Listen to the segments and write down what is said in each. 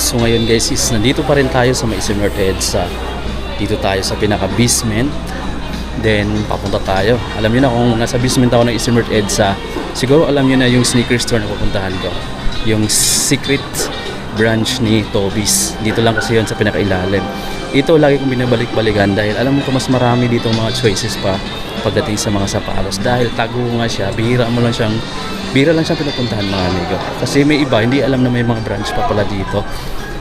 So ngayon guys is nandito pa rin tayo sa may Smart EDSA. Dito tayo sa pinaka basement. Then papunta tayo. Alam niyo na kung nasa basement ako ng Smart EDSA, siguro alam niyo na yung sneaker store na pupuntahan ko. Yung secret branch ni Toby's. Dito lang kasi yun sa pinakailalim. Ito lagi kong binabalik-balikan dahil alam mo ko mas marami dito mga choices pa pagdating sa mga sapatos. Dahil tago nga siya, bihira lang siyang pinupuntahan mga amigo. Kasi may iba, hindi alam na may mga branch pa pala dito.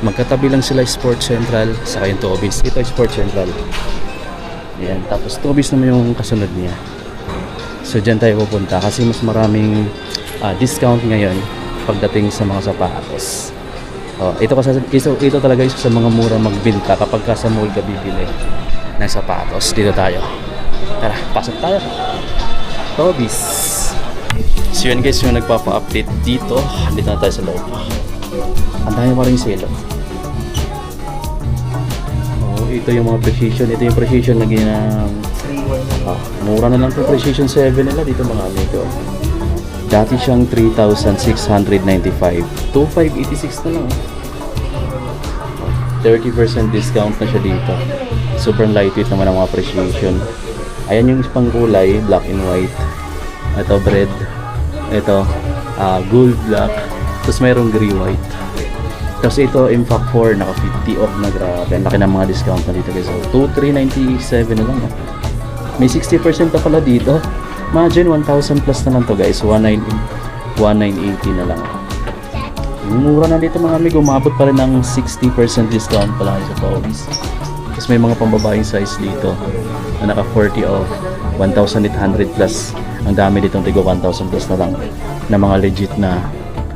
Magkatabi lang sila Sport Central saka yung Toby's. Ito ay Sport Central. Yan. Tapos Toby's naman yung kasunod niya. So dyan tayo pupunta kasi mas maraming discount ngayon pagdating sa mga sapatos. Ito talaga isa sa mga mura magbenta kapag ka sa mall ka bibili ng sapatos. Dito tayo. Tara, pasok tayo. Toby's. So yun guys, yung nagpapa-update dito. Dito na tayo sa loob. Ang dami pa rin sale. Ito yung mga precision. Ito yung precision na mura na lang ito. Precision 7 nila dito mga amigo. Dati siyang 3,695. 2,586 na lang. 30% discount na siya dito. Super lightweight naman ang mga precision. Ayan yung pang kulay, black and white. Ito red. Ito gold black. Tapos mayroong gray white. Tapos ito Impact 4 naka 50 off na, grabe. Ang laki ng mga discount na dito guys. So 2,397 na lang. May 60% na pala dito. Imagine 1,000 plus na lang to guys. 1,980 na lang. Mura na dito mga amigo. Umabot pa rin ng 60% discount pala sa Toby's. Tapos may mga pambabaeng size dito na naka 40 off. 1,800 plus. Ang dami ditong tigo 1,000 plus na lang na mga legit na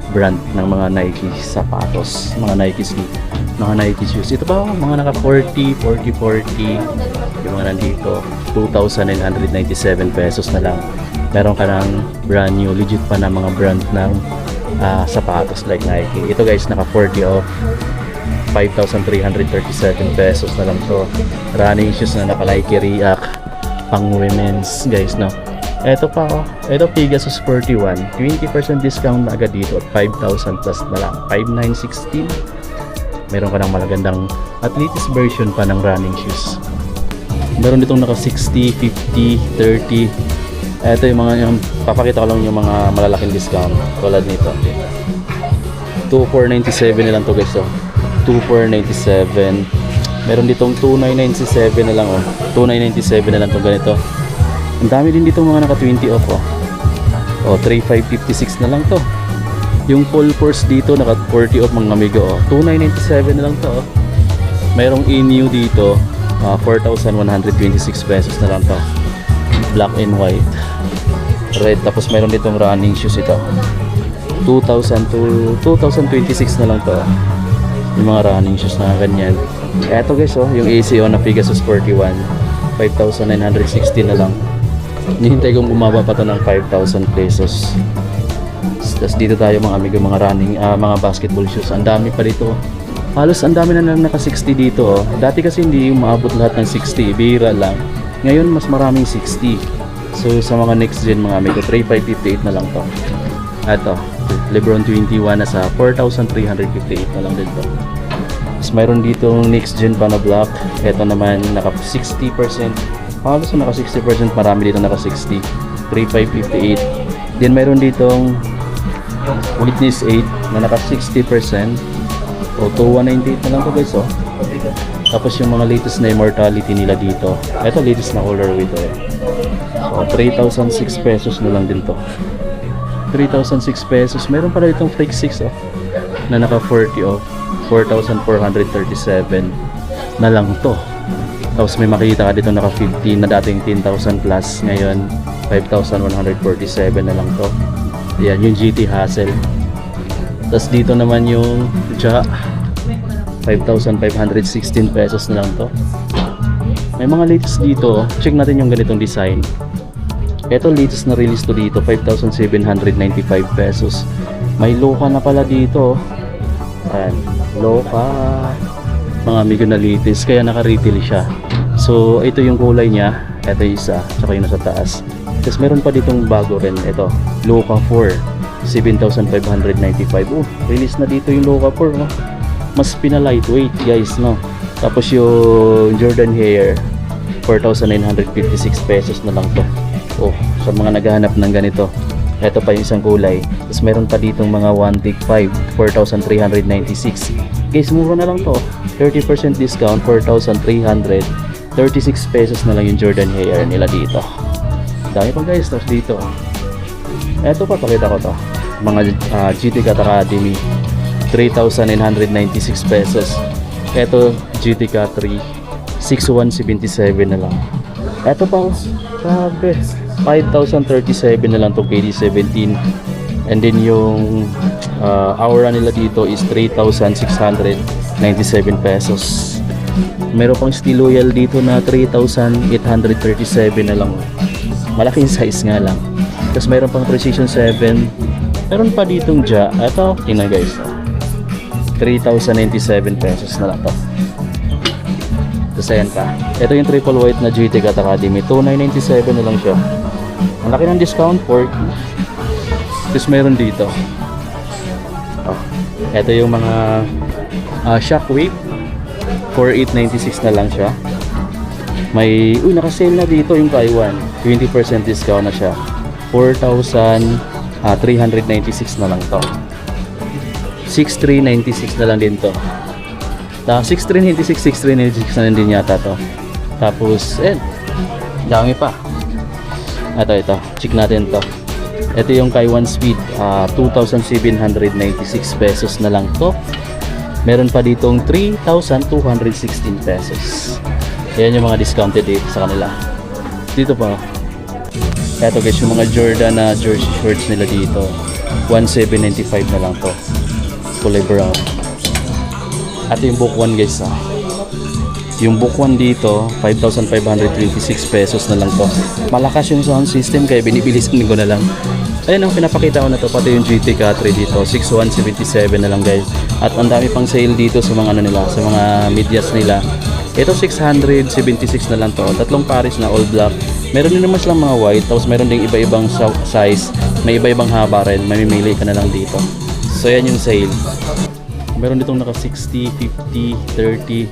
brand ng mga Nike sapatos, mga Nike shoes. Ito ba mga naka 40 yung mga nandito 2,997 pesos na lang. Meron ka ng brand new legit pa na mga brand ng sapatos like Nike. Ito guys naka 40 off 5,337 pesos na lang to. Running shoes na naka Nike React pang women's guys, no. Ito pa ito Pegasus 41, 20% discount na agad dito at 5,000 plus na lang, 5,916. Meron ka ng magandang at latest version pa ng running shoes. Meron ditong naka 60, 50, 30. Ito yung mga papakita ko lang yung mga malalaking discount tulad nito. 2,497 na lang to guys. 2,497. Meron ditong 2,997 na lang 2,997 na lang to ganito. Ang dami din dito mga naka 20 off 3,556 na lang to. Yung full force dito naka 40 off mga amigo 2,997 na lang to Mayroong e-new dito 4,126 pesos na lang to. Black and white red. Tapos mayroon ditong running shoes ito 2,026 na lang to yung mga running shoes na ganyan. Eto guys yung ACO na Pegasus 41 5,960 na lang. Nihintay kong bumaba pa to ng 5,000 pesos. Tapos dito tayo mga amigo, mga running, mga basketball shoes. Ang dami pa dito. Halos ang dami na naka 60 dito Dati kasi hindi maabot lahat ng 60, bihira lang. Ngayon mas maraming 60. So sa mga next gen mga amigo, 3,558 na lang to. Ito, Lebron 21 na sa 4,358 na lang din to. Tapos mayroon dito next gen pa na black. Ito naman naka 60%. Halos naka 60%, marami dito naka 60, 3,558. Then mayroon ditong Witness 8 na naka 60% 2,198 na lang to guys Tapos yung mga latest na immortality nila dito, ito latest na colorway to 3,006 pesos na lang din to. 3,006 pesos. Meron pala ditong Freak 6 na naka 40 off 4,437 na lang to. Tapos may makikita ka dito naka 50 na dating 10,000 plus, ngayon 5,147 na lang to. Yan yung GT Hassel. Tapos dito naman yung Ja 5,516 pesos na lang to. May mga latest dito, check natin yung ganitong design. Ito latest na release to dito 5,795 pesos. May Loka na pala dito. Ayan, Loka mga amigo na latest, kaya naka-retail siya. So ito yung kulay niya, ito isa, tsaka yung nasa taas. Tapos meron pa ditong bago rin, ito Loka 4 7,595. Release na dito yung Loka 4 mas pina-lightweight guys, no? Tapos yung Jordan Air 4,956 pesos na lang to. Oh, sa mga naghahanap ng ganito. Ito pa yung isang kulay. Tapos meron pa ditong mga 1 Dig 5, 4,396. Guys, mura na lang to. 30% discount, 4,336 pesos na lang yung Jordan Air nila dito. Dami pa guys. Tapos dito, ito pa, pakita ko to. Mga GT Cat Academy, 3,996 pesos. Ito, GT Cat 3, 6,177 na lang. Ito pa, grabe, 5,037 na lang to KD17. And then yung aura nila dito is 3,697 pesos. Meron pang Steel Loyal dito na 3,837 na lang. Malaking size nga lang. Tapos meron pang Precision 7. Meron pa ditong Ja. Ito, tingnan guys, 3,097 pesos na lang to. Tapos ayan pa, ito yung triple white na GT Cat Academy, 2,997 na lang siya. Ang laki ng discount, 40. Tapos meron dito, ito yung mga Shockwave, 4,896 na lang siya. May, naka-sale na dito yung Taiwan, 20% discount na siya, 4,396 na lang to. 6,396 na lang din to. 6,396, 6,396 na din yata to. Tapos, dami pa. Ito, check natin to. Ito yung Kaiwan Speed, 2,796 pesos na lang to. Meron pa ditong 3,216 pesos. Ayan yung mga discounted dito sa kanila. Dito pa. Ito guys, yung mga Jordan na jersey shorts nila dito, 1,795 na lang to. Kulay brown. At yung book 1 guys, yung book 1 dito 5,526 pesos na lang to. Malakas yung sound system kaya binibilisan ko na lang. Ayun ang pinapakita ko na to, pati yung GT Cat 3 dito 6,177 na lang guys. At ang dami pang sale dito sa mga nila, sa mga medyas nila. Ito 676 na lang to, tatlong pares na all black. Meron din naman silang mga white, tapos meron ding iba-ibang size, may iba-ibang haba rin, mamimili ka na lang dito. So yan yung sale. Meron ditong naka 60, 50, 30.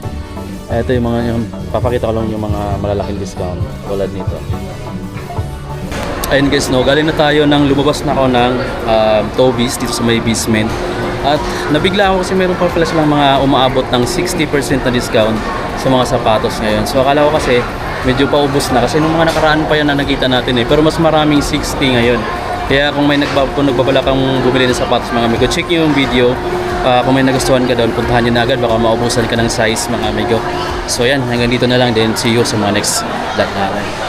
Ito yung mga papakita ko lang yung mga malalaking discount tulad nito. Ayun guys, no, galing na tayo ng lumabas na ako ng Toby's dito sa may basement. At nabigla ako kasi meron pa pala silang mga umaabot ng 60% na discount sa mga sapatos ngayon. So akala ko kasi medyo paubos na kasi nung mga nakaraan pa yan na nakita natin pero mas maraming 60 ngayon. Kaya kung kung nagbabala kang bumili ng sapatos mga amigo, check yung video. Kung may nagustuhan ka doon, puntahan nyo na agad, baka maubusan ka ng size mga amigo. So yan, hanggang dito na lang, then see you sa mga next vlog natin.